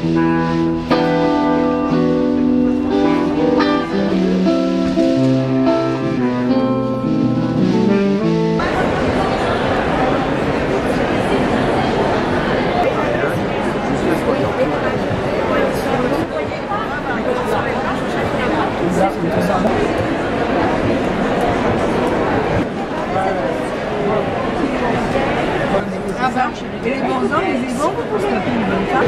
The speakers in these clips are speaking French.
Et les bons hommes, les vivants, parce qu'il y a une bonne femme.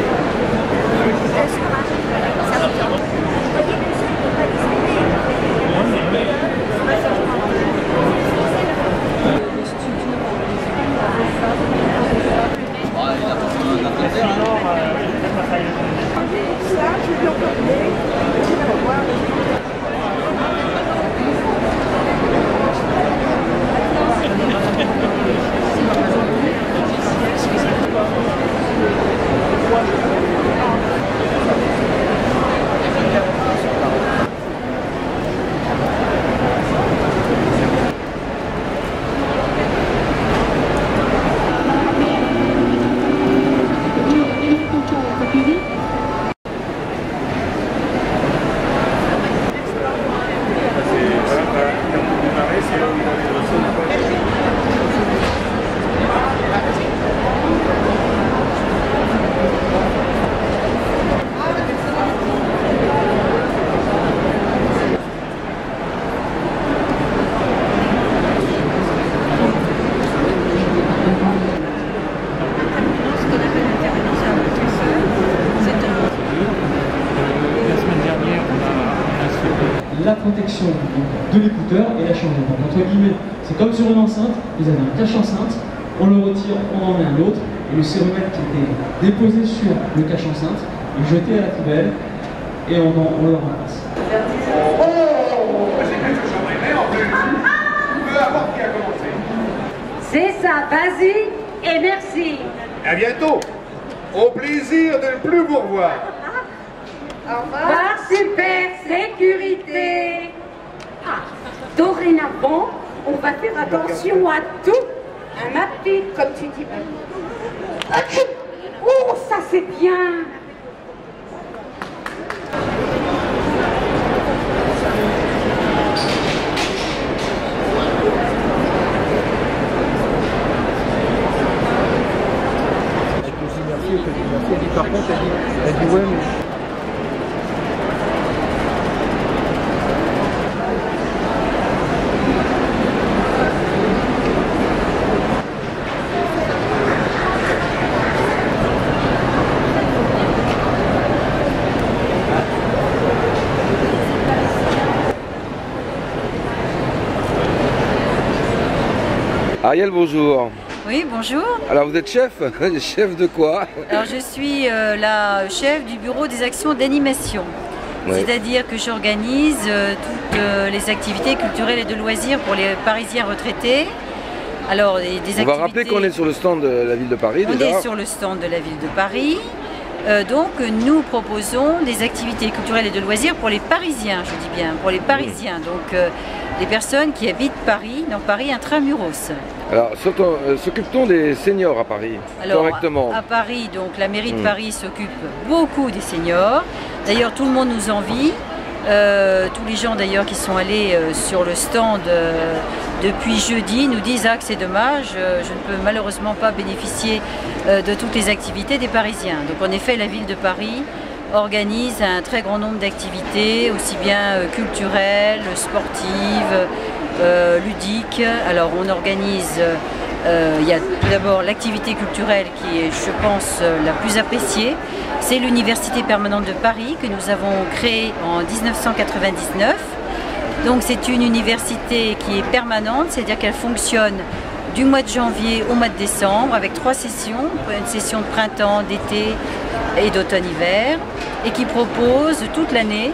La protection de l'écouteur et la changer. Donc entre guillemets, c'est comme sur une enceinte, vous avez un cache enceinte, on le retire, on en met un autre, et le sérumètre qui était déposé sur le cache enceinte est jeté à la poubelle et on le remplace. C'est ça, vas-y et merci. À bientôt. Au plaisir de ne plus vous revoir. Au revoir. Par super sécurité. Ah, dorénavant, on va faire attention à tout. À ma petite, comme tu dis. Oh, ça c'est bien. Par contre, elle dit ouais, mais... Ariel, bonjour. Oui, bonjour. Alors vous êtes chef? Chef de quoi? Alors je suis la chef du bureau des actions d'animation. Oui. C'est-à-dire que j'organise toutes les activités culturelles et de loisirs pour les Parisiens retraités. Alors, on va rappeler qu'on est sur le stand de la ville de Paris. On est sur le stand de la ville de Paris. Donc nous proposons des activités culturelles et de loisirs pour les Parisiens, je dis bien, pour les Parisiens. Donc les personnes qui habitent Paris, dans Paris intramuros. Alors s'occupe-t-on des seniors à Paris? Alors, correctement? À Paris, donc la mairie de Paris s'occupe beaucoup des seniors. D'ailleurs tout le monde nous envie. Tous les gens d'ailleurs qui sont allés sur le stand depuis jeudi nous disent que c'est dommage, je ne peux malheureusement pas bénéficier de toutes les activités des Parisiens. Donc en effet la ville de Paris organise un très grand nombre d'activités, aussi bien culturelles, sportives, ludiques. Alors on organise, il y a tout d'abord l'activité culturelle qui est, je pense, la plus appréciée. C'est l'Université permanente de Paris que nous avons créée en 1999. Donc c'est une université qui est permanente, c'est-à-dire qu'elle fonctionne du mois de janvier au mois de décembre avec 3 sessions, une session de printemps, d'été et d'automne-hiver, et qui propose toute l'année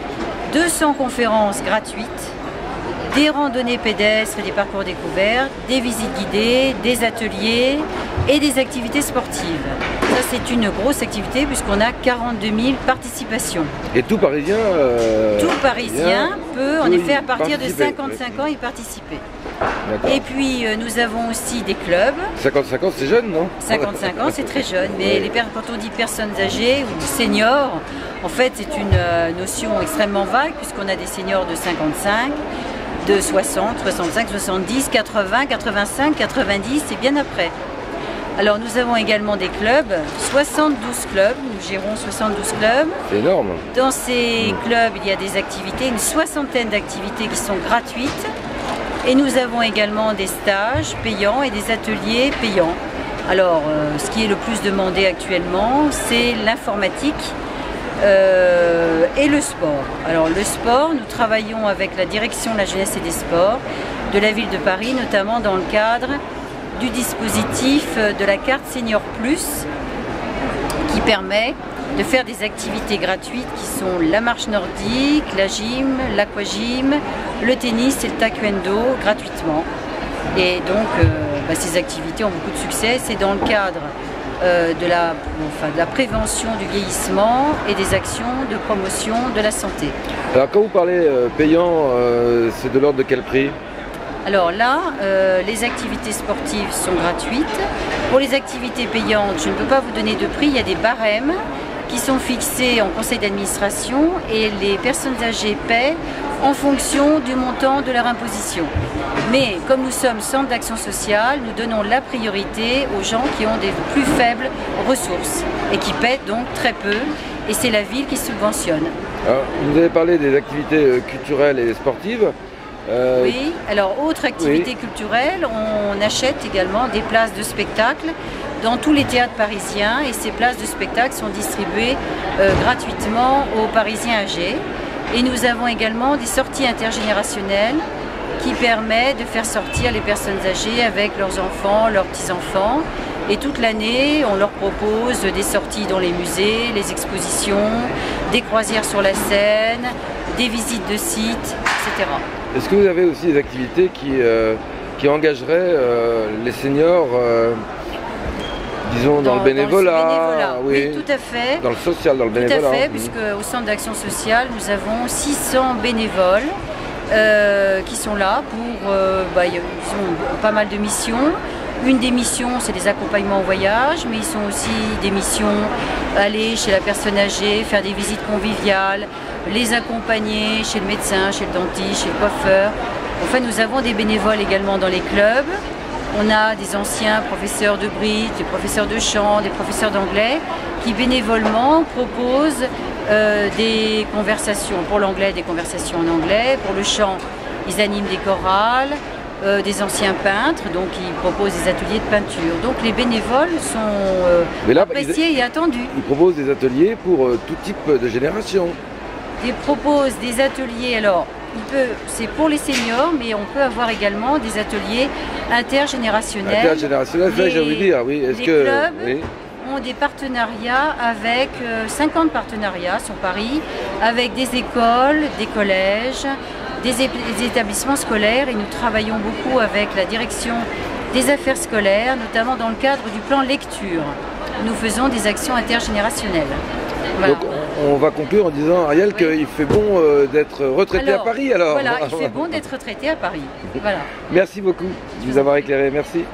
200 conférences gratuites, des randonnées pédestres et des parcours découverts, des visites guidées, des ateliers et des activités sportives. Ça c'est une grosse activité puisqu'on a 42 000 participations. Et tout Parisien tout Parisien peut en effet à partir de 55 ans y participer. Et puis nous avons aussi des clubs. 50-50 c'est jeune, non? 55 ans, c'est très jeune, mais quand on dit personnes âgées ou seniors, en fait c'est une notion extrêmement vague puisqu'on a des seniors de 55, de 60, 65, 70, 80, 85, 90 et bien après. Alors nous avons également des clubs, 72 clubs, nous gérons 72 clubs. C'est énorme. Dans ces clubs, il y a des activités, une soixantaine d'activités qui sont gratuites. Et nous avons également des stages payants et des ateliers payants. Alors, ce qui est le plus demandé actuellement, c'est l'informatique et le sport. Alors, le sport, nous travaillons avec la direction de la jeunesse et des sports de la ville de Paris, notamment dans le cadre du dispositif de la carte Senior Plus, qui permet de faire des activités gratuites qui sont la marche nordique, la gym, l'aquagym, le tennis et le taekwondo gratuitement. Et donc ces activités ont beaucoup de succès. C'est dans le cadre de la prévention du vieillissement et des actions de promotion de la santé. Alors quand vous parlez payant, c'est de l'ordre de quel prix? Alors là, les activités sportives sont gratuites. Pour les activités payantes, je ne peux pas vous donner de prix, il y a des barèmes qui sont fixés en conseil d'administration et les personnes âgées paient en fonction du montant de leur imposition. Mais comme nous sommes centre d'action sociale, nous donnons la priorité aux gens qui ont des plus faibles ressources et qui paient donc très peu, et c'est la ville qui subventionne. Alors, vous avez parlé des activités culturelles et sportives. Oui, alors autre activité culturelle, on achète également des places de spectacle dans tous les théâtres parisiens et ces places de spectacle sont distribuées gratuitement aux Parisiens âgés. Et nous avons également des sorties intergénérationnelles qui permettent de faire sortir les personnes âgées avec leurs enfants, leurs petits-enfants. Et toute l'année, on leur propose des sorties dans les musées, les expositions, des croisières sur la Seine, des visites de sites, etc. Est-ce que vous avez aussi des activités qui engageraient les seniors, disons dans le bénévolat? Oui, tout à fait. Dans le social, dans le bénévolat. Tout à fait, puisque au Centre d'action sociale, nous avons 600 bénévoles qui sont là pour... ils ont pas mal de missions. Une des missions, c'est des accompagnements en voyage, mais ils sont aussi des missions aller chez la personne âgée, faire des visites conviviales, les accompagner chez le médecin, chez le dentiste, chez le coiffeur. Enfin, nous avons des bénévoles également dans les clubs. On a des anciens professeurs de bridge, des professeurs de chant, des professeurs d'anglais qui bénévolement proposent des conversations. Pour l'anglais, des conversations en anglais. Pour le chant, ils animent des chorales. Des anciens peintres, donc ils proposent des ateliers de peinture. Donc les bénévoles sont appréciés et attendus. Ils proposent des ateliers pour tout type de génération. Ils proposent des ateliers, alors c'est pour les seniors, mais on peut avoir également des ateliers intergénérationnels. Intergénérationnels, ça j'ai envie de dire, oui. Les clubs ont des partenariats avec 50 partenariats sur Paris, avec des écoles, des collèges, des établissements scolaires, et nous travaillons beaucoup avec la direction des affaires scolaires, notamment dans le cadre du plan lecture. Nous faisons des actions intergénérationnelles. Voilà. Donc on va conclure en disant, Ariel, qu'il fait bon d'être retraité à Paris alors. Voilà, il fait bon d'être retraité à Paris. Voilà. Merci beaucoup de nous avoir éclairé, merci.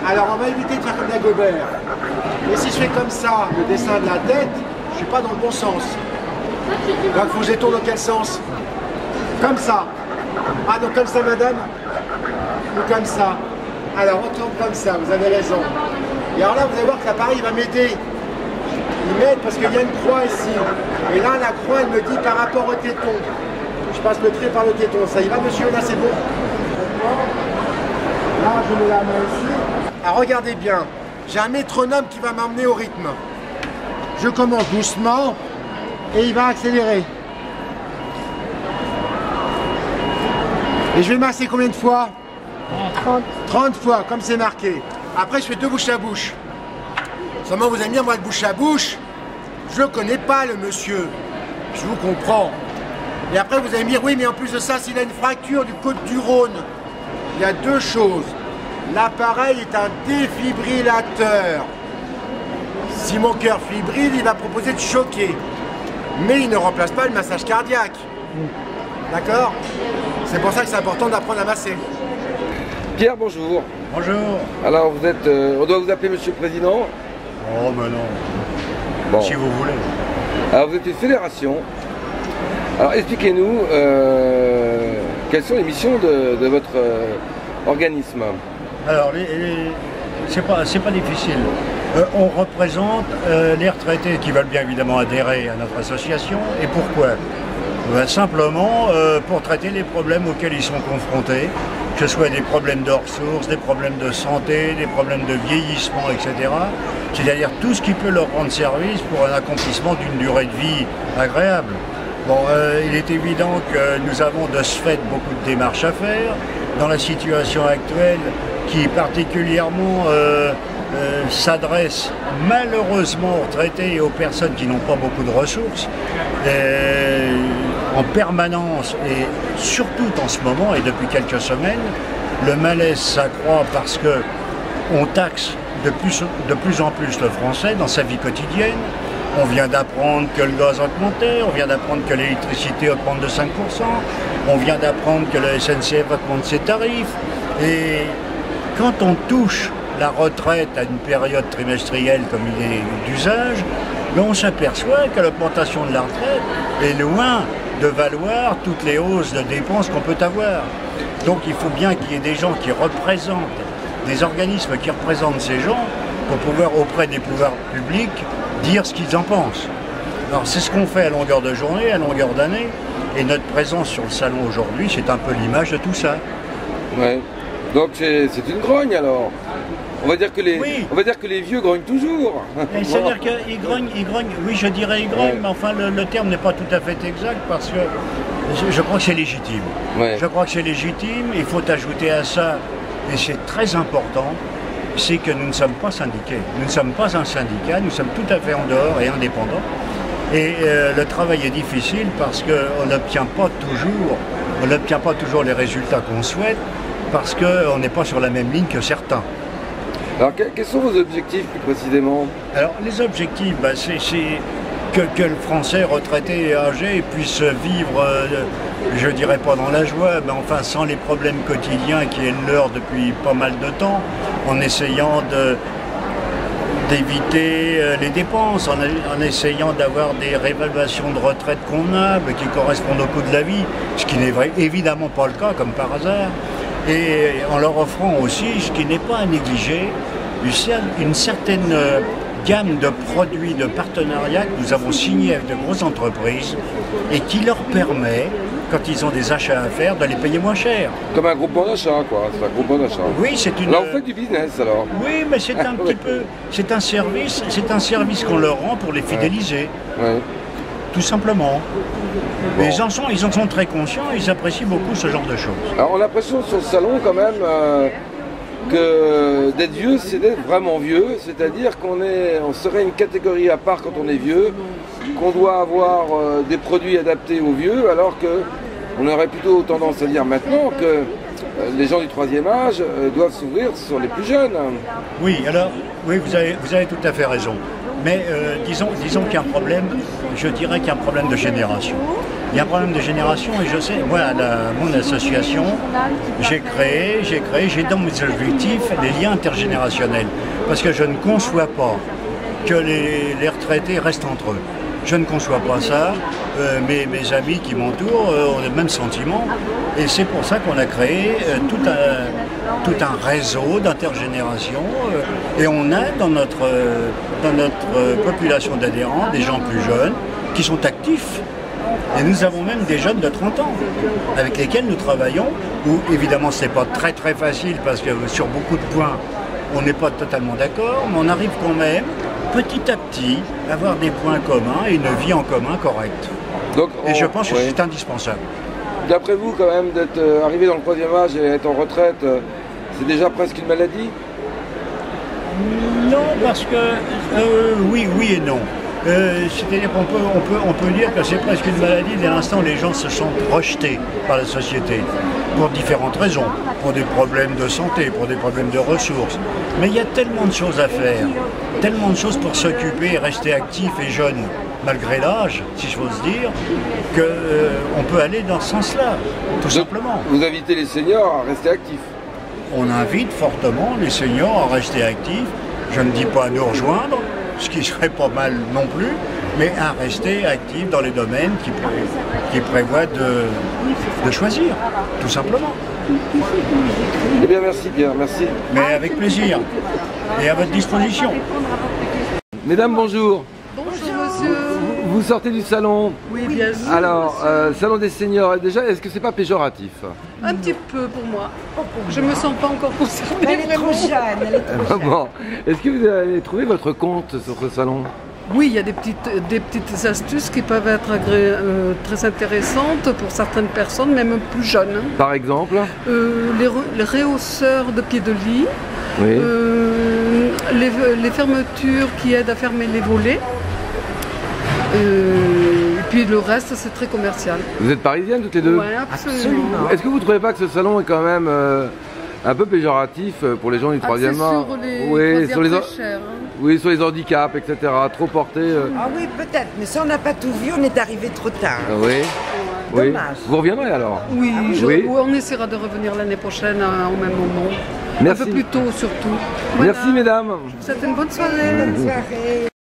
Alors on va éviter de faire comme Dagobert. Et si je fais comme ça, le dessin de la tête, je suis pas dans le bon sens. Donc faut que je les tourne dans quel sens? Comme ça. Ah donc comme ça madame? Ou comme ça? Alors on tourne comme ça, vous avez raison. Et alors là vous allez voir que l'appareil va m'aider. Il m'aide parce qu'il y a une croix ici. Et là la croix elle me dit par rapport au téton. Je passe le trait par le téton. Ça y va monsieur? Là c'est bon? Là, je mets la main ici. Ah, regardez bien, j'ai un métronome qui va m'emmener au rythme. Je commence doucement et il va accélérer. Et je vais masser combien de fois? 30 fois, comme c'est marqué. Après, je fais 2 bouches à bouche. Seulement, vous allez me dire, moi, le bouche à bouche, je ne connais pas, le monsieur. Je vous comprends. Et après, vous allez me dire, oui, mais en plus de ça, s'il a une fracture du côte du Rhône, il y a 2 choses. L'appareil est un défibrillateur. Si mon cœur fibrille, il va proposer de choquer. Mais il ne remplace pas le massage cardiaque. D'accord? C'est pour ça que c'est important d'apprendre à masser. Pierre, bonjour. Bonjour. Alors, vous êtes, on doit vous appeler Monsieur le Président? Oh, mais non. Bon. Si vous voulez. Alors, vous êtes une fédération. Alors, expliquez-nous quelles sont les missions de votre organisme. Alors, c'est pas difficile. On représente les retraités qui veulent bien évidemment adhérer à notre association. Et pourquoi? Simplement pour traiter les problèmes auxquels ils sont confrontés, que ce soit des problèmes de ressources, des problèmes de santé, des problèmes de vieillissement, etc. C'est-à-dire tout ce qui peut leur rendre service pour un accomplissement d'une durée de vie agréable. Bon, il est évident que nous avons de ce fait beaucoup de démarches à faire. Dans la situation actuelle, qui particulièrement s'adresse malheureusement aux retraités et aux personnes qui n'ont pas beaucoup de ressources, en permanence et surtout en ce moment et depuis quelques semaines, le malaise s'accroît parce que on taxe de plus en plus le français dans sa vie quotidienne. On vient d'apprendre que le gaz augmentait, on vient d'apprendre que l'électricité augmente de 5%, on vient d'apprendre que le SNCF augmente ses tarifs. Et quand on touche la retraite à une période trimestrielle comme il est d'usage, on s'aperçoit que l'augmentation de la retraite est loin de valoir toutes les hausses de dépenses qu'on peut avoir. Donc il faut bien qu'il y ait des gens qui représentent, des organismes qui représentent ces gens pour pouvoir auprès des pouvoirs publics dire ce qu'ils en pensent. Alors c'est ce qu'on fait à longueur de journée, à longueur d'année, et notre présence sur le salon aujourd'hui, c'est un peu l'image de tout ça. Ouais. Donc c'est une grogne alors. On va dire que les vieux grognent toujours. C'est-à-dire qu'ils grognent, oui je dirais ils grognent, ouais. Mais enfin le terme n'est pas tout à fait exact parce que je crois que c'est légitime. Ouais. Je crois que c'est légitime, il faut ajouter à ça, et c'est très important, c'est que nous ne sommes pas syndiqués. Nous ne sommes pas un syndicat, nous sommes tout à fait en dehors et indépendants. Et le travail est difficile parce qu'on n'obtient pas toujours les résultats qu'on souhaite parce qu'on n'est pas sur la même ligne que certains. Alors quels sont vos objectifs plus précisément? Alors les objectifs, c'est que le Français retraité et âgé puisse vivre, je dirais pas dans la joie, mais enfin sans les problèmes quotidiens qui est leur depuis pas mal de temps, en essayant d'éviter les dépenses, en essayant d'avoir des réévaluations de retraite convenables qui correspondent au coût de la vie, ce qui n'est évidemment pas le cas comme par hasard, et en leur offrant aussi, ce qui n'est pas à négliger, une certaine gamme de produits de partenariat que nous avons signés avec de grosses entreprises et qui leur permet, quand ils ont des achats à faire, de les payer moins cher. Comme un groupement d'achat, quoi. C'est un groupement d'achat. Oui, c'est une... Là, on fait du business, alors. Oui, mais c'est un petit peu... C'est un service qu'on leur rend pour les fidéliser. Ouais. Tout simplement. Bon. Ils en sont très conscients, ils apprécient beaucoup ce genre de choses. Alors, on a l'impression sur le salon, quand même, que d'être vieux, c'est d'être vraiment vieux, c'est-à-dire on serait une catégorie à part quand on est vieux, qu'on doit avoir des produits adaptés aux vieux, alors qu'on aurait plutôt tendance à dire maintenant que les gens du troisième âge doivent s'ouvrir sur les plus jeunes. Oui, alors, oui, vous avez tout à fait raison. Mais disons qu'il y a un problème, je dirais qu'il y a un problème de génération. Il y a un problème de génération et je sais, moi, mon association, j'ai dans mes objectifs les liens intergénérationnels. Parce que je ne conçois pas que les retraités restent entre eux. Je ne conçois pas ça. Mes amis qui m'entourent ont le même sentiment. Et c'est pour ça qu'on a créé tout un réseau d'intergénération. Et on a dans notre population d'adhérents des gens plus jeunes qui sont actifs Et nous avons même des jeunes de 30 ans avec lesquels nous travaillons, où évidemment c'est pas très facile parce que sur beaucoup de points on n'est pas totalement d'accord, mais on arrive quand même petit à petit à avoir des points communs et une vie en commun correcte. Donc, et je pense que c'est indispensable. D'après vous, quand même, d'être arrivé dans le 3e âge et être en retraite, c'est déjà presque une maladie? Non, parce que oui et non. C'est-à-dire qu'on peut dire que c'est presque une maladie dès l'instant où les gens se sentent rejetés par la société, pour différentes raisons, pour des problèmes de santé, pour des problèmes de ressources. Mais il y a tellement de choses à faire, tellement de choses pour s'occuper et rester actif et jeune, malgré l'âge, si j'ose dire, qu'on peut aller dans ce sens-là, tout simplement. Vous invitez les seniors à rester actifs? On invite fortement les seniors à rester actifs. Je ne dis pas à nous rejoindre, ce qui serait pas mal non plus, mais à rester actifs dans les domaines qui prévoient de choisir, tout simplement. Eh bien, merci Pierre, merci. Mais avec plaisir et à votre disposition. Mesdames, bonjour. Bonjour monsieur. Vous sortez du salon? Oui, bien sûr. Alors, salon des seniors, déjà, est-ce que c'est pas péjoratif? Un petit peu pour moi. Je me sens pas encore concernée. Elle est trop jeune, elle est trop jeune. Bon. Est-ce que vous avez trouvé votre compte sur ce salon? Oui, il y a des petites astuces qui peuvent être très intéressantes pour certaines personnes, même plus jeunes. Par exemple? Les rehausseurs de pieds de lit, Oui. les fermetures qui aident à fermer les volets. Et puis le reste, c'est très commercial. Vous êtes parisiennes toutes les deux? Oui, absolument. Est-ce que vous ne trouvez pas que ce salon est quand même un peu péjoratif pour les gens du 3e âge? Oui, sur les cher, hein. Oui, sur les handicaps, etc. Trop portés. Ah oui, peut-être, mais ça on n'a pas tout vu, on est arrivé trop tard. Oui. Oui. Dommage. Vous reviendrez alors? Oui, oui. On essaiera de revenir l'année prochaine au même moment. Merci. Un peu plus tôt surtout. Voilà. Merci mesdames. Je vous souhaite une bonne soirée. Bonne soirée.